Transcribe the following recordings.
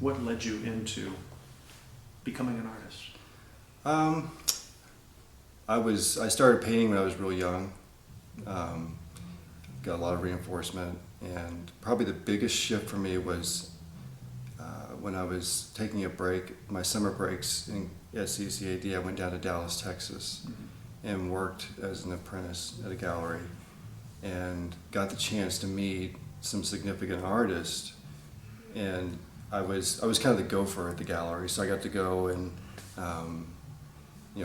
what led you into becoming an artist? I started painting when I was real young. Got a lot of reinforcement, and probably the biggest shift for me was when I was taking a break, my summer breaks at CCAD. I went down to Dallas, Texas, and worked as an apprentice at a gallery, and got the chance to meet some significant artists. And I was kind of the gopher at the gallery, so I got to go and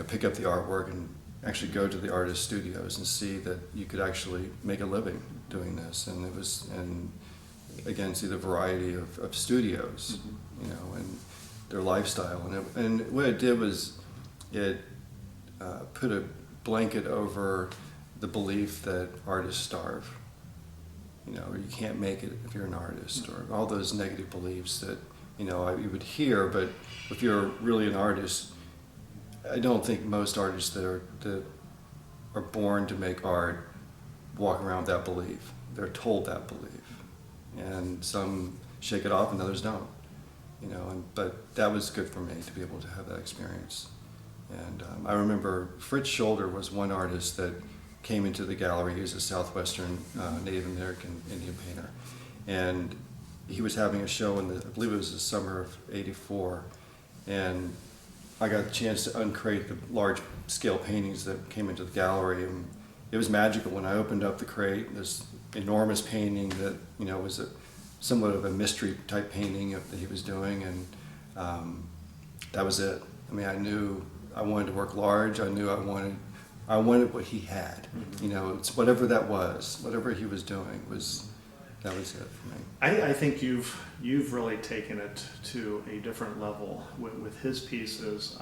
pick up the artwork and actually go to the artist studios and see that you could actually make a living doing this. And it was, and again, see the variety of studios, and their lifestyle. And what it did was it put a blanket over the belief that artists starve, or you can't make it if you're an artist, or all those negative beliefs that, you would hear. But if you're really an artist, I don't think most artists that are born to make art walk around with that belief. They're told that belief, and some shake it off and others don't. But that was good for me to be able to have that experience. And I remember Fritz Scholder was one artist that came into the gallery. He was a Southwestern Native American Indian painter, and he was having a show I believe it was the summer of '84, and I got the chance to uncrate the large scale paintings that came into the gallery, and it was magical. When I opened up the crate, this enormous painting that was somewhat of a mystery type painting that he was doing, and that was it. I mean, I knew I wanted to work large. I knew I wanted what he had. It's whatever that was, whatever he was doing that was it for me. I think you've really taken it to a different level with his pieces.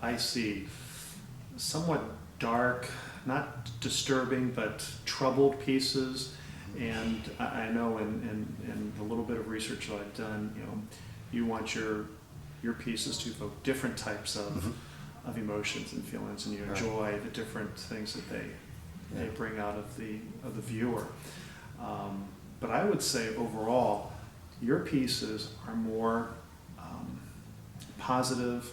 I see somewhat dark, not disturbing, but troubled pieces. And I know in the little bit of research that I've done, you want your pieces to evoke different types of emotions and feelings, and you enjoy the different things that they bring out of the viewer. But I would say overall, your pieces are more positive,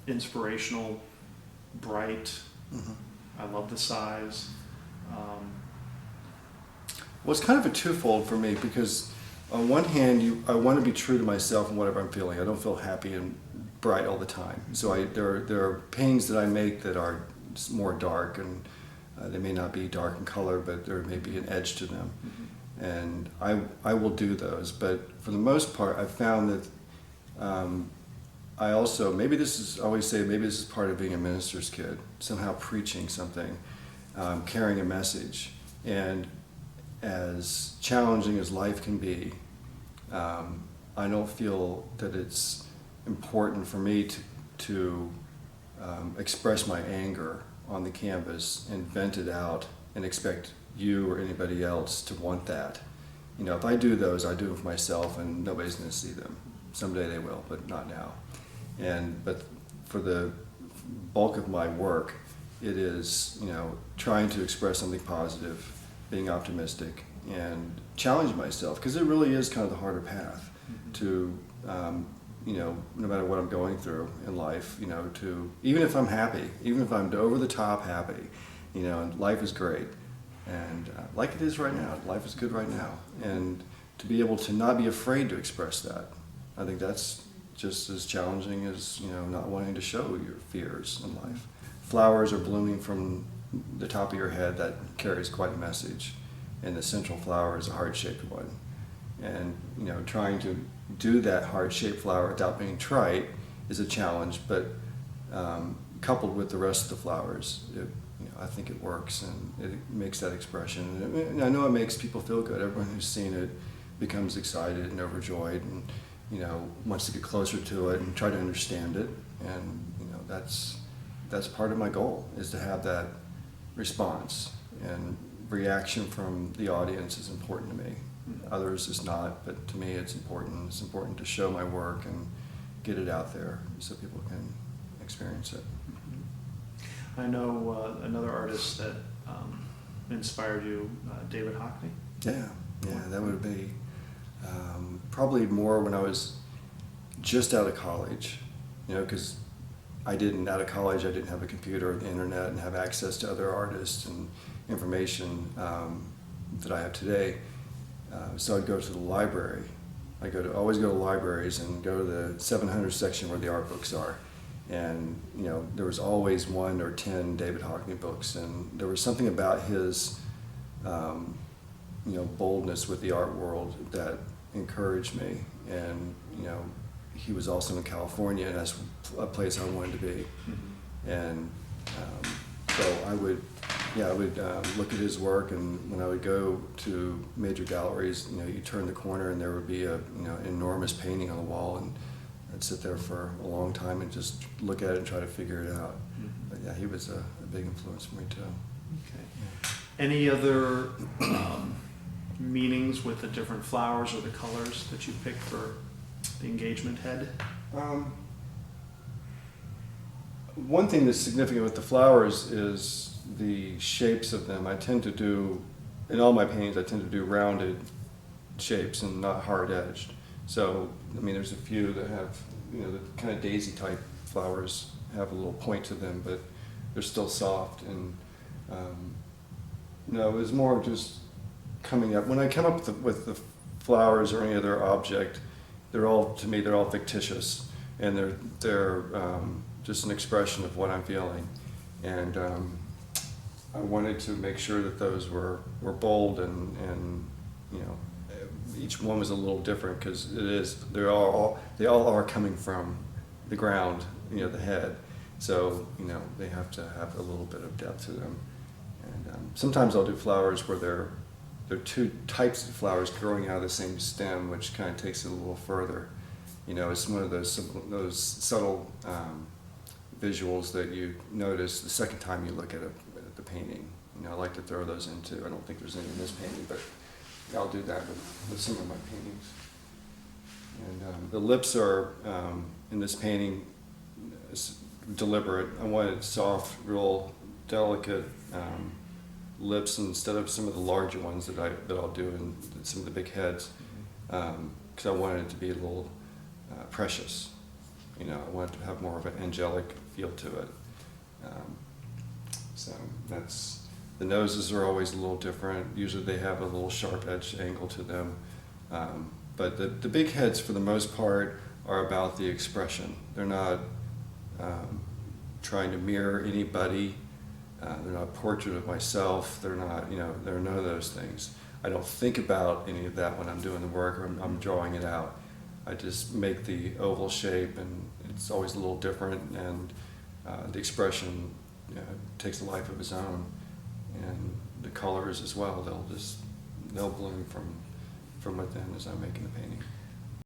inspirational, bright. I love the size. Well, it's kind of a twofold for me, because on one hand, I want to be true to myself and whatever I'm feeling. I don't feel happy and bright all the time. So there are paintings that I make that are more dark, and they may not be dark in color, but there may be an edge to them. And I will do those. But for the most part, I've found that I also, maybe this is part of being a minister's kid, somehow preaching something, carrying a message. And as challenging as life can be, I don't feel that it's important for me to express my anger on the canvas and vent it out and expect you or anybody else to want that. If I do those, I do them for myself, and nobody's going to see them. Someday they will, but not now. But for the bulk of my work, it is trying to express something positive, being optimistic, and challenge myself, because it really is kind of the harder path to no matter what I'm going through in life, to, even if I'm happy, even if I'm over the top happy, and life is great, and like it is right now, life is good right now, and to be able to not be afraid to express that, I think that's just as challenging as not wanting to show your fears in life. Flowers are blooming from the top of your head, that carries quite a message, and the central flower is a heart-shaped one, and trying to do that heart-shaped flower without being trite is a challenge, but coupled with the rest of the flowers, I think it works, and it makes that expression. And I know it makes people feel good. Everyone who's seen it becomes excited and overjoyed, and wants to get closer to it and try to understand it. And that's part of my goal, is to have that response, and reaction from the audience is important to me. Others is not, but to me it's important. It's important to show my work and get it out there so people can experience it. I know another artist that inspired you, David Hockney. Yeah, that would be probably more when I was just out of college, you know, because out of college, I didn't have a computer or the internet and have access to other artists and information that I have today. So I'd go to the library. Always go to libraries and go to the 700 section where the art books are. And, you know, there was always 1 or 10 David Hockney books. And there was something about his, you know, boldness with the art world that encouraged me. And, you know, he was also in California, and that's a place I wanted to be. Mm-hmm. And so I would look at his work, and when I would go to major galleries, you know, you turn the corner and there would be a, you know, enormous painting on the wall, and I'd sit there for a long time and just look at it and try to figure it out. Mm-hmm. But yeah, he was a big influence for me too. Okay. Any other meanings with the different flowers or the colors that you picked for the engagement head? One thing that's significant with the flowers is the shapes of them. I tend to do, in all my paintings, I tend to do rounded shapes and not hard edged. So, I mean, there's a few that have, you know, the kind of daisy type flowers have a little point to them, but they're still soft. And no, it was more just coming up. When I come up with the flowers or any other object, they're all, to me, they're all fictitious, and they're just an expression of what I'm feeling. And I wanted to make sure that those were bold and you know, each one was a little different, because they all are coming from the ground, you know, the head. So, you know, they have to have a little bit of depth to them. And sometimes I'll do flowers where there are 2 types of flowers growing out of the same stem, which kind of takes it a little further. You know, it's one of those subtle visuals that you notice the second time you look at the painting. You know, I like to throw those in too. I don't think there's any in this painting, but I'll do that with some of my paintings. And the lips are, in this painting, deliberate. I wanted soft, real delicate lips instead of some of the larger ones that I'll do in some of the big heads, because I wanted it to be a little precious. You know, I wanted to have more of an angelic feel to it. So that's, the noses are always a little different. Usually they have a little sharp edge angle to them. But the big heads, for the most part, are about the expression. They're not trying to mirror anybody. They're not a portrait of myself. They're not, you know, there are none of those things. I don't think about any of that when I'm doing the work or I'm drawing it out. I just make the oval shape, and it's always a little different, and the expression, you know, takes a life of its own, and the colors as well. They'll bloom from within as I'm making the painting.